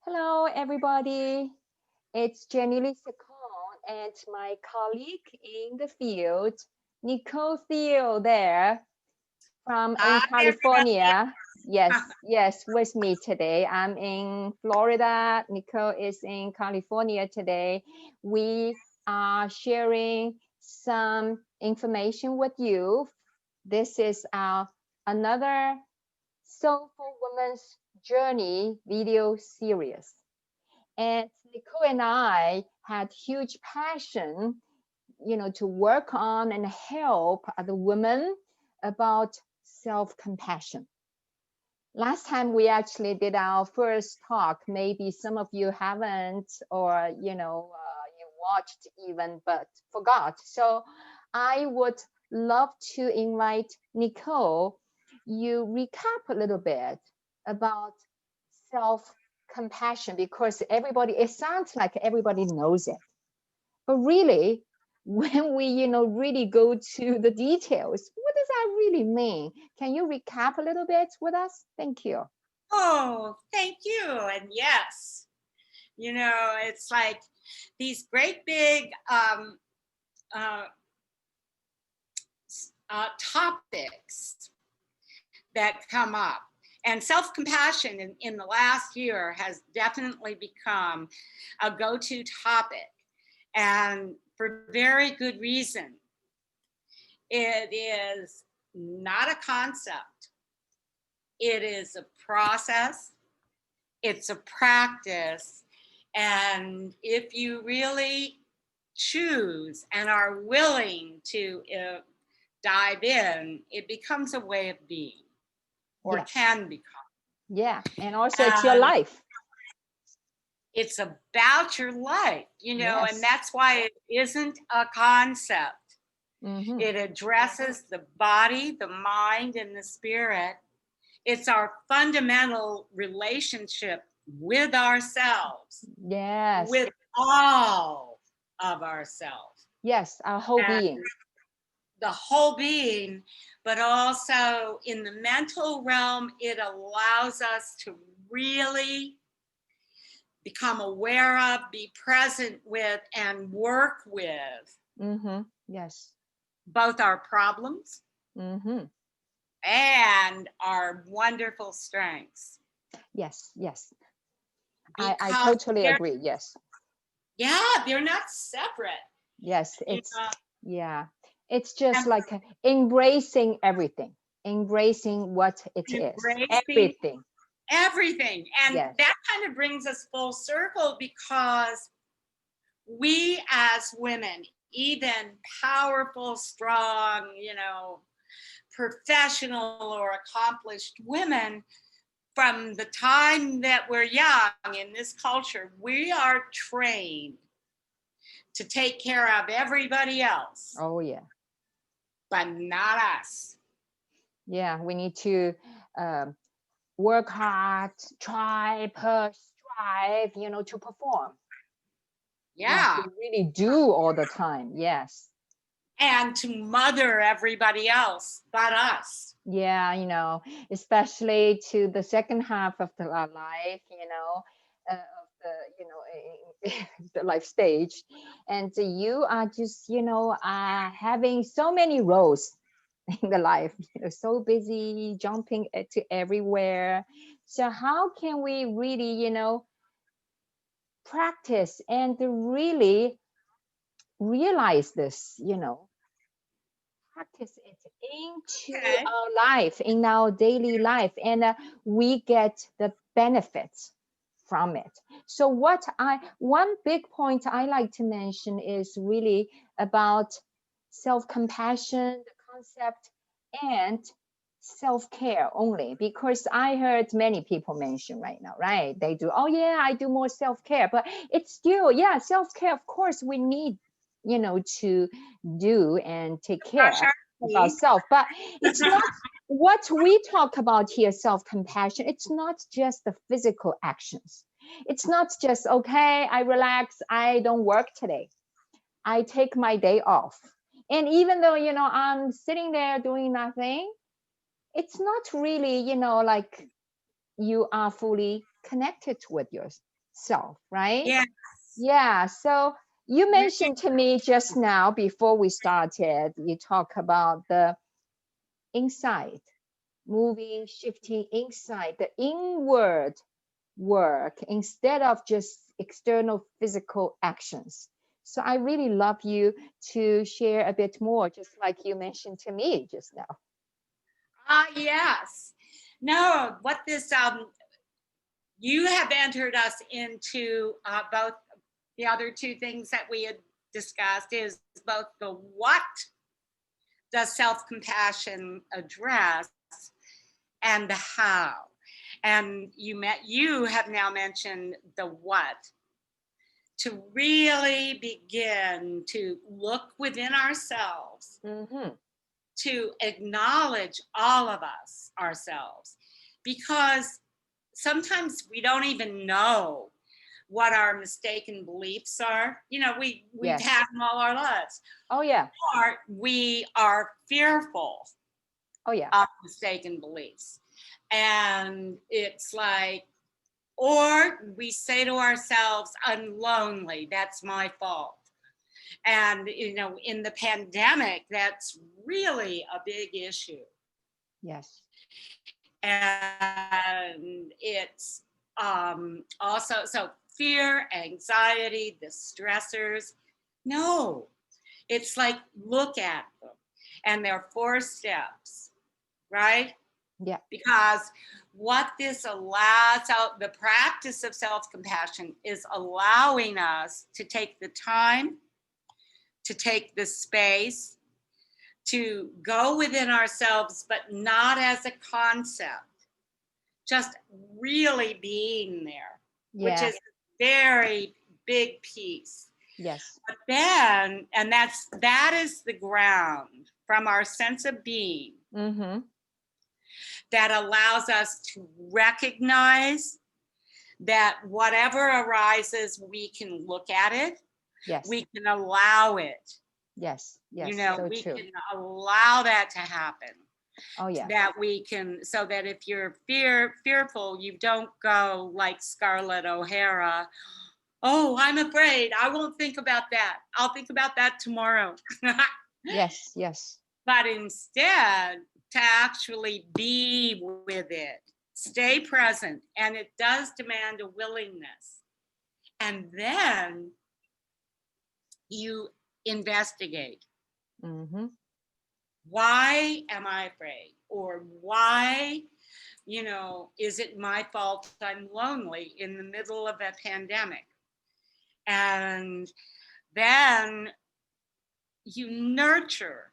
Hello, everybody. It's Jenny Ciccone and my colleague in the field, Nicole Thiel there from Hi, in everybody. California. Yes, with me today. I'm in Florida. Nicole is in California today. We are sharing some information with you. This is our another Soulful Woman's Journey video series. And Nicole and I had huge passion, to work on and help other women about self-compassion. Last time we actually did our first talk. Maybe some of you haven't, or you watched even but forgot. So I would love to invite Nicole. You recap a little bit about self compassion, because everybody, it sounds like everybody knows it, but really when we really go to the details, what does that really mean? Can you recap a little bit with us? Thank you. Oh, thank you. And yes, it's like these great big uh, topics that come up. And self-compassion in the last year has definitely become a go-to topic, and for very good reason. It is not a concept. It is a process. It's a practice. And if you really choose and are willing to dive in, it becomes a way of being, or Yes. can become. Yeah, and also it's your And life. it's about your life, and Yes. that's why it isn't a concept. Mm-hmm. It addresses the body, the mind, and the spirit. It's our fundamental relationship with ourselves, Yes. with all of ourselves, Yes, our whole and being. the whole being, but also in the mental realm, it allows us to really become aware of, be present with, and work with Mm-hmm. Yes. both our problems Mm-hmm. and our wonderful strengths. Yes. I Because totally they're, agree. Yes. yeah, they're not separate. Yes, You it's, know, yeah, it's just and like embracing everything, embracing what it is, embracing everything. everything. And Yes. that kind of brings us full circle, because we as women, even powerful, strong, professional or accomplished women, from the time that we're young in this culture, we are trained to take care of everybody else, Oh, yeah. but not us. Yeah, we need to um, work hard, try, push, strive, to perform. Yeah, Yeah. to really do all the time. Yes. And to mother everybody else but us. Yeah, especially to the second half of our life, of the, the life stage. And you are just, having so many roles in the life, so busy, jumping to everywhere. So how can we really, practice and really realize this, practice it into Okay. our life, in our daily life, and we get the benefits from it. So one big point I like to mention is really about self-compassion, the concept, and self-care only, because I heard many people mention right now, right? They do, oh yeah, I do more self-care, but it's still, yeah, self-care, of course we need, to do and take care of Sharply. ourselves. But it's not what we talk about here, self-compassion. It's not just the physical actions. It's not just, okay, I relax, I don't work today, I take my day off. And even though, I'm sitting there doing nothing, it's not really, like you are fully connected with self, right? Yes. Yeah. So you mentioned to me just now before we started, you talk about the inside, moving, shifting inside, the inward work instead of just external physical actions. So I really love you to share a bit more, just like you mentioned to me just now. Yes. No, what this you have entered us into both the other two things that we had discussed is both the what does self-compassion address and the how. And you have now mentioned the what, to really begin to look within ourselves, to acknowledge all of us ourselves, because sometimes we don't even know what our mistaken beliefs are. We've Yes. had them all our lives. Oh yeah. Or we are fearful Oh yeah. of mistaken beliefs. And it's like, or we say to ourselves, I'm lonely, that's my fault. And, in the pandemic, that's really a big issue. Yes. And it's also, so fear, anxiety, the stressors. No, it's like, look at them. And there are 4 steps, right? Yeah. Because what this allows, the practice of self-compassion is allowing us to take the time, to take the space, to go within ourselves, but not as a concept, just really being there, which is a very big piece. Yes. But then, and that is the ground from our sense of being that allows us to recognize that whatever arises, we can look at it. Yes. We can allow it. Yes. Yes. So we true. Can allow that to happen. Oh yeah. That we can, so that if you're fearful, you don't go like Scarlett O'Hara, oh, I'm afraid, I won't think about that, I'll think about that tomorrow. Yes. Yes. But instead, to actually be with it, stay present, and it does demand a willingness. And then you investigate. Why am I afraid? Or why, is it my fault I'm lonely in the middle of a pandemic? And then you nurture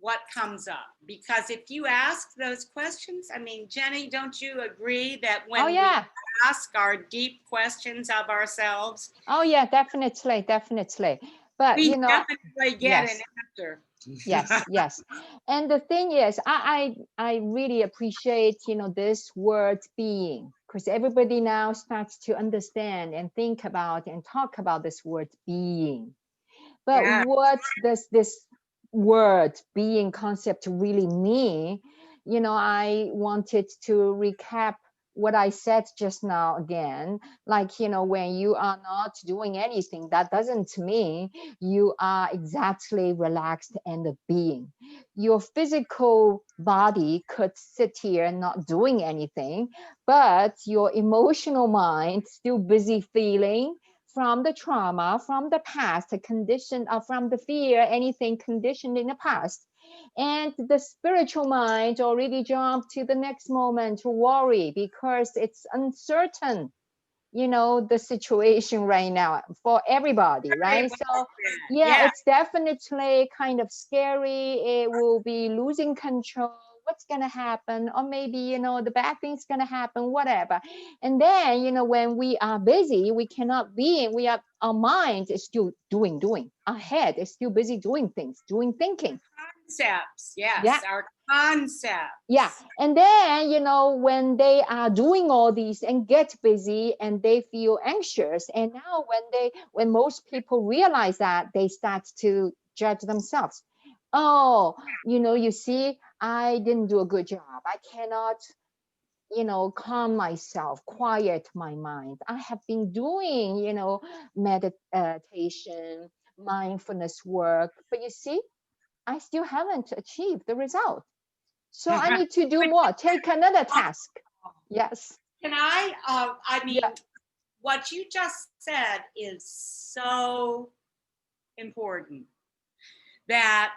what comes up. Because if you ask those questions, I mean, Jenny, don't you agree that when we ask our deep questions of ourselves? Oh yeah, definitely. But we definitely get an answer. Yes, yes. And the thing is, I really appreciate, this word being, because everybody now starts to understand and think about and talk about this word being. But what does this word being concept really mean? I wanted to recap what I said just now again. Like, when you are not doing anything, that doesn't mean you are exactly relaxed and being. Your physical body could sit here not doing anything, but your emotional mind still busy feeling from the trauma, from the past, the condition, from the fear, anything conditioned in the past. And the spiritual mind already jumped to the next moment to worry because it's uncertain, the situation right now for everybody, right? So yeah, it's definitely kind of scary. It will be losing control. What's going to happen? Or maybe, the bad thing's going to happen, whatever. And then, when we are busy, we cannot be, our mind is still doing. Our head is still busy doing things, thinking. Concepts, yes, our concepts. Yeah, and then, when they are doing all these and get busy and they feel anxious, and now when most people realize that, they start to judge themselves. Oh, you see, I didn't do a good job. I cannot calm myself, quiet my mind. I have been doing, meditation, mindfulness work, but you see, I still haven't achieved the result. So I need to do more, take another task. Yes. Can I mean, Yeah. what you just said is so important, that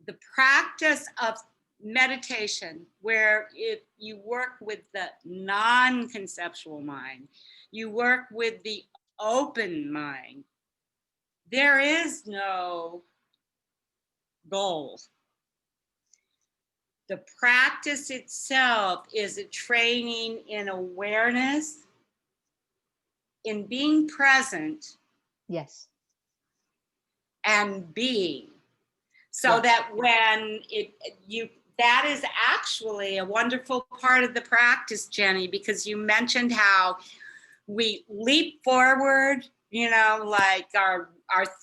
the practice of meditation, where you work with the non-conceptual mind, you work with the open mind, there is no goal. The practice itself is a training in awareness, in being present, Yes. and being. So Yes. that when that is actually a wonderful part of the practice, Jenny, because you mentioned how we leap forward, like our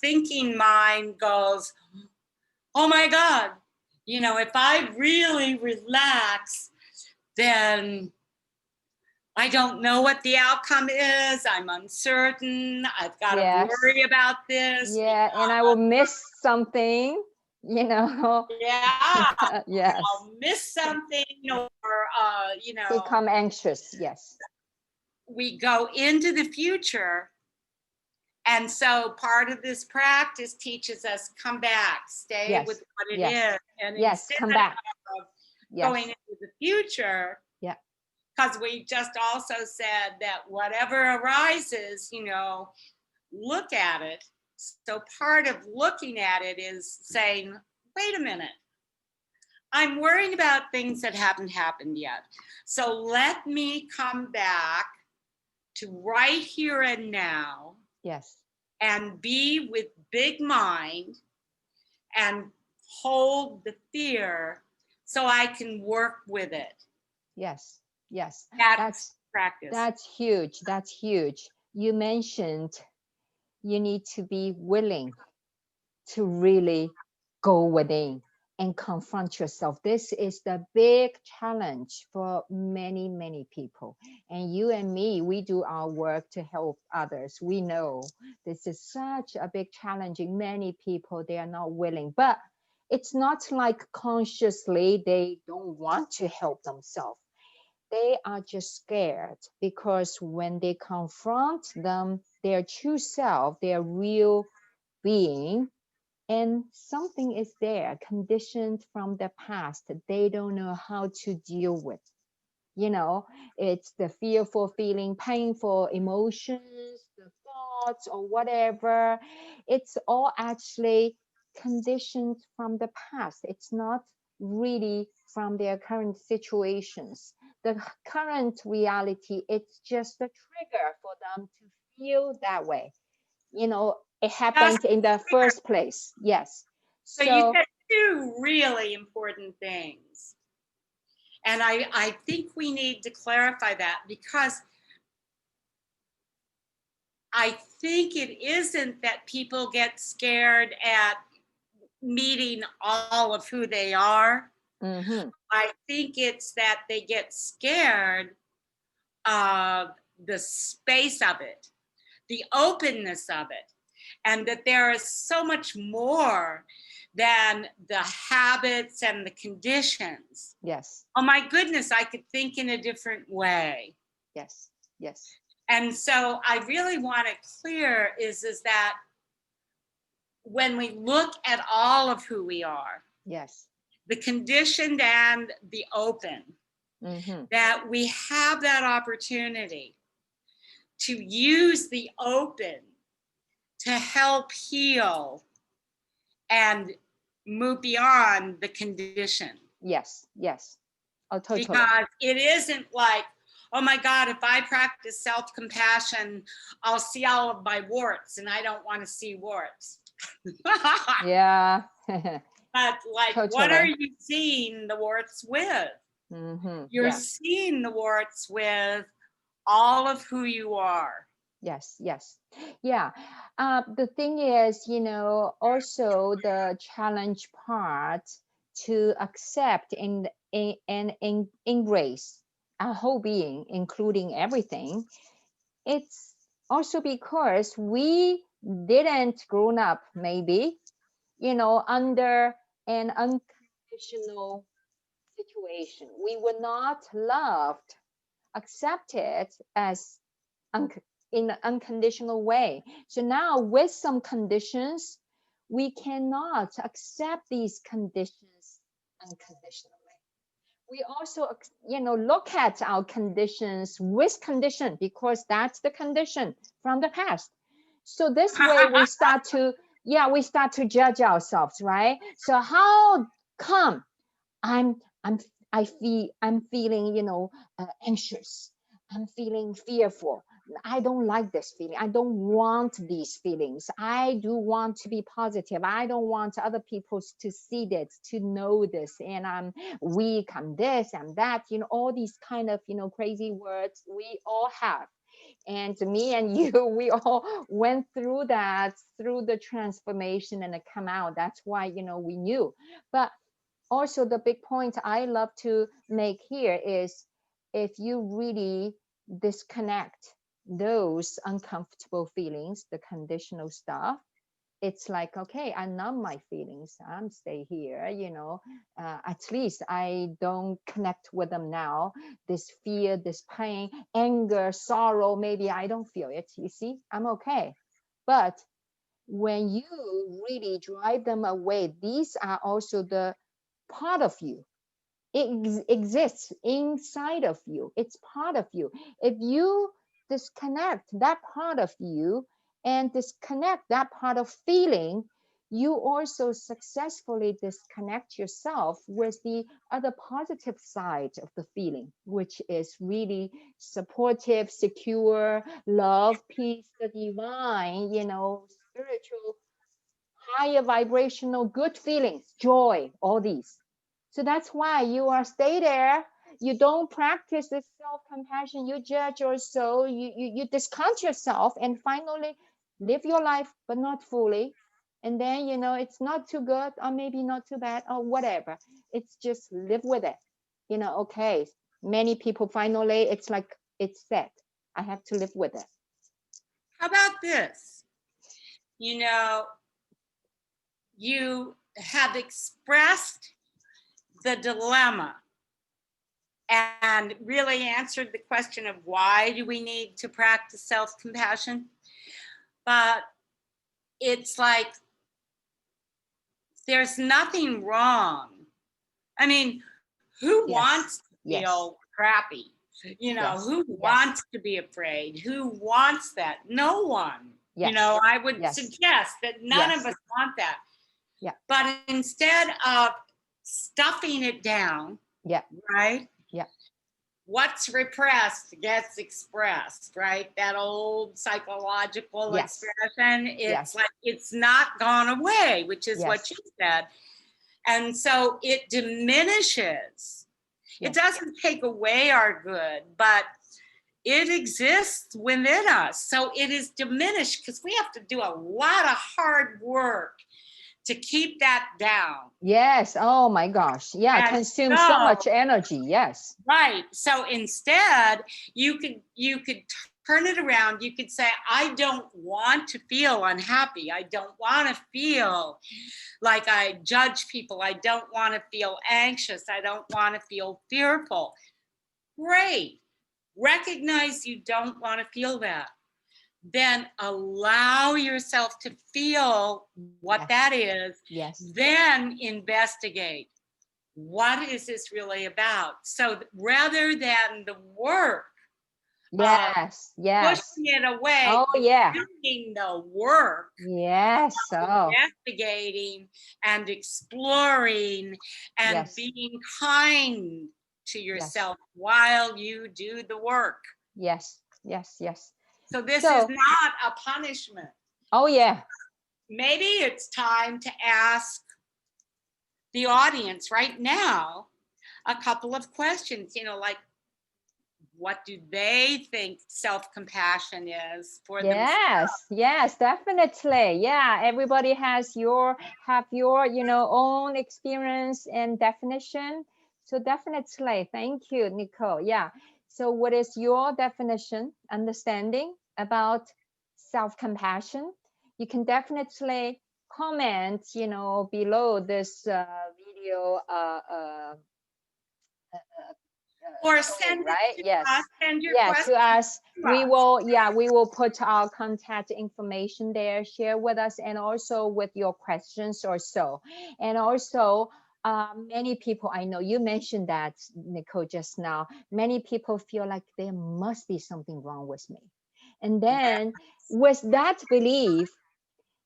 thinking mind goes, oh my God, if I really relax, then I don't know what the outcome is. I'm uncertain. I've got to Yes. worry about this. Yeah, and I will miss something, Yeah, Yes. I'll miss something, or Become anxious. Yes. we go into the future. And so part of this practice teaches us, come back, stay Yes. with what it Yes. is. And Yes. instead Come back. of Yes. going into the future, Yeah. because we just also said that whatever arises, look at it. So part of looking at it is saying, wait a minute, I'm worrying about things that haven't happened yet. So let me come back to right here and now. Yes. And be with big mind and hold the fear so I can work with it. Yes. Yes. That's practice. That's huge. That's huge. You mentioned you need to be willing to really go within and confront yourself. This is the big challenge for many, many people. And you and me, we do our work to help others. We know this is such a big challenge. Many people, they are not willing, but it's not like consciously they don't want to help themselves. They are just scared because when they confront them, their true self, their real being, and something is there conditioned from the past they don't know how to deal with. It's the fearful feeling, painful emotions, the thoughts or whatever. It's all actually conditioned from the past. It's not really from their current situations. The current reality, it's just a trigger for them to feel that way. It happened in the first place. Yes. So you said two really important things. And I think we need to clarify that, because I think it isn't that people get scared at meeting all of who they are. Mm-hmm. I think it's that they get scared of the space of it, the openness of it, and that there is so much more than the habits and the conditions. Yes. Oh my goodness, I could think in a different way. Yes. Yes. And so I really want it clear is that when we look at all of who we are, Yes. the conditioned and the open, Mm-hmm. that we have that opportunity to use the open to help heal and move beyond the condition. Yes. Yes. Oh, totally. Because it isn't like, oh my God, if I practice self-compassion, I'll see all of my warts, and I don't want to see warts. Yeah. But like, totally. What are you seeing the warts with? Mm-hmm. You're seeing the warts with all of who you are. Yes. Yes. Yeah. The thing is, also the challenge part to accept and embrace our whole being, including everything, it's also because we didn't grown up, maybe, under an unconditional situation. We were not loved, accepted as in an unconditional way. So now with some conditions, we cannot accept these conditions unconditionally. We also, look at our conditions with condition, because that's the condition from the past. So this way we start to, judge ourselves, right? So how come I'm I'm feeling, anxious. I'm feeling fearful. I don't like this feeling. I don't want these feelings. I do want to be positive. I don't want other people to see this, to know this. And I'm weak, I'm this, I'm that, all these kind of, crazy words we all have. And me and you, we all went through that, through the transformation, and it come out. That's why, we knew. But also the big point I love to make here is, if you really disconnect those uncomfortable feelings, the conditional stuff, it's like, okay, I numb my feelings. I'm stay here, at least I don't connect with them now. This fear, this pain, anger, sorrow, maybe I don't feel it. You see, I'm okay. But when you really drive them away, these are also the part of you. It exists inside of you. It's part of you. If you disconnect that part of you and disconnect that part of feeling, you also successfully disconnect yourself with the other positive side of the feeling, which is really supportive, secure, love, peace, the divine, spiritual, higher vibrational, good feelings, joy, all these. So that's why you are stay there. You don't practice this self-compassion. You judge your soul. You discount yourself, and finally live your life, but not fully. And then, it's not too good, or maybe not too bad, or whatever. It's just live with it. Okay. Many people finally, it's like, it's set. I have to live with it. How about this? You have expressed the dilemma and really answered the question of why do we need to practice self-compassion. But it's like, there's nothing wrong. I mean, who wants to feel crappy? Who wants to be afraid? Who wants that? No one. I would suggest that none of us want that. Yeah. But instead of stuffing it down, right? Yeah. What's repressed gets expressed, right? That old psychological expression. It's like, it's not gone away, which is what you said. And so it diminishes. It doesn't take away our good, but it exists within us. So it is diminished because we have to do a lot of hard work to keep that down. Yes. Oh my gosh. Yeah. It consumes so much energy. Yes. Right. So instead, you could turn it around. You could say, I don't want to feel unhappy. I don't want to feel like I judge people. I don't want to feel anxious. I don't want to feel fearful. Great. Recognize you don't want to feel that. Then allow yourself to feel what that is. Yes. Then investigate. What is this really about? So rather than the work, pushing it away, doing the work, investigating and exploring and being kind to yourself while you do the work. Yes, yes, yes. So this is not a punishment. Oh, yeah. Maybe it's time to ask the audience right now a couple of questions, like, what do they think self-compassion is for themselves. Yes, definitely. Yeah, everybody has your own experience and definition. So definitely, thank you, Nicole. Yeah. So what is your definition, understanding about self-compassion? You can definitely comment, below this video Or showing, send it right? to us, Yes. send your Yeah, to question us. to We us. will, yeah, we will put our contact information there, share with us, and also with your questions or so. And also, many people, I know you mentioned that, Nicole, just now, many people feel like there must be something wrong with me. And Yeah. then with that belief,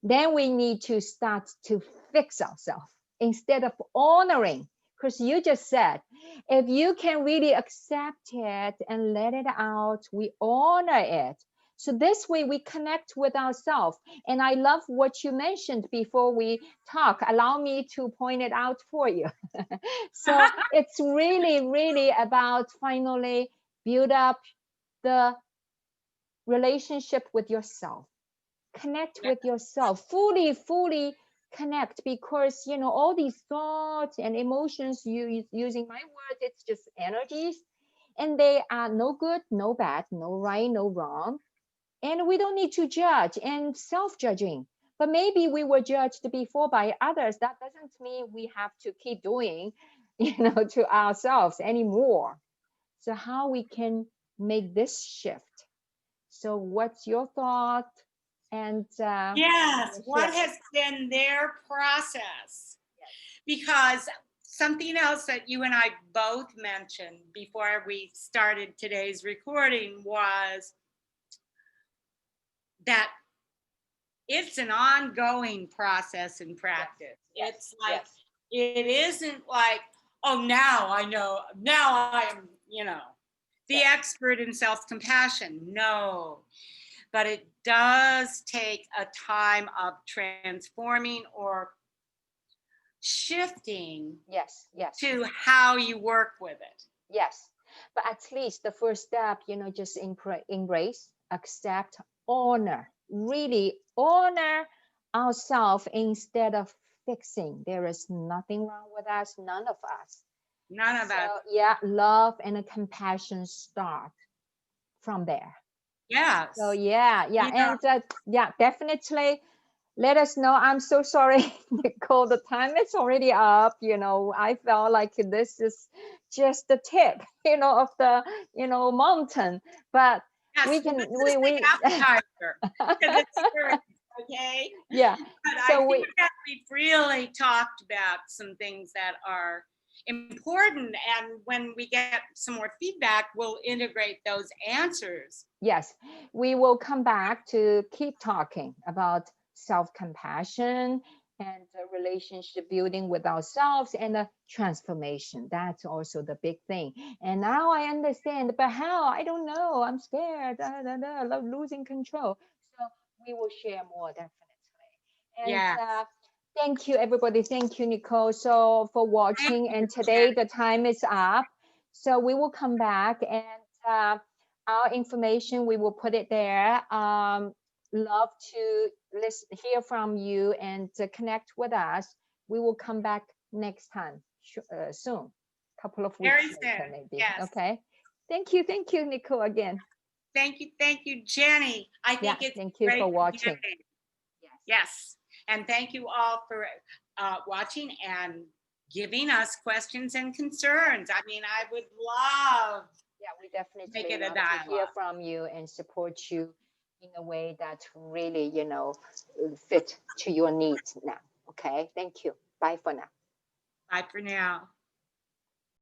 then we need to start to fix ourselves instead of honoring. Because you just said, if you can really accept it and let it out, we honor it. So this way we connect with ourselves. And I love what you mentioned before we talk. Allow me to point it out for you. So it's really, really about finally build up the relationship with yourself, connect with yourself, fully connect, because all these thoughts and emotions, you using my words, it's just energies, and they are no good, no bad, no right, no wrong, and we don't need to judge and self-judging. But maybe we were judged before by others. That doesn't mean we have to keep doing to ourselves anymore. So how we can make this shift? So what's your thought? And Yes, what share. has been their process? Because something else that you and I both mentioned before we started today's recording was that it's an ongoing process and practice. Yes. It's like, Yes. it isn't like, oh, now I know, now I am, the expert in self-compassion. No, but it does take a time of transforming or shifting Yes. to how you work with it. Yes. But at least the first step, just embrace, accept, honor, really honor ourselves instead of fixing. There is nothing wrong with us, none of us. None of So us. yeah, love and compassion start from there. Yes. So yeah, You know, and definitely let us know. I'm so sorry, Nicole. The time is already up. I felt like this is just the tip, of the, mountain. But yes, we well, can, this is the appetizer to the series, okay? yeah. But I So think that we've really talked about some things that are important, and when we get some more feedback, we'll integrate those answers. yes, we will come back to keep talking about self-compassion and the relationship building with ourselves and the transformation. That's also the big thing. And now I understand, but how? I don't know. I'm scared. Love losing control. So we will share more definitely. And Yeah. thank you, everybody. Thank you, Nicole, so for Thank watching. you, And today Jen. the time is up. So we will come back and our information, we will put it there. Love to hear from you and to connect with us. We will come back next time soon, couple of weeks Very later soon. maybe. Yes. Okay. Thank you, Nicole, again. Thank you, Jenny. I Yeah, think it's thank a you great for watching. beginning. Yes. Yes. And thank you all for watching and giving us questions and concerns. I mean, I would love Yeah, we to make definitely it a love to hear dialogue. from you and support you in a way that really, fit to your needs now. Okay. Thank you. Bye for now. Bye for now.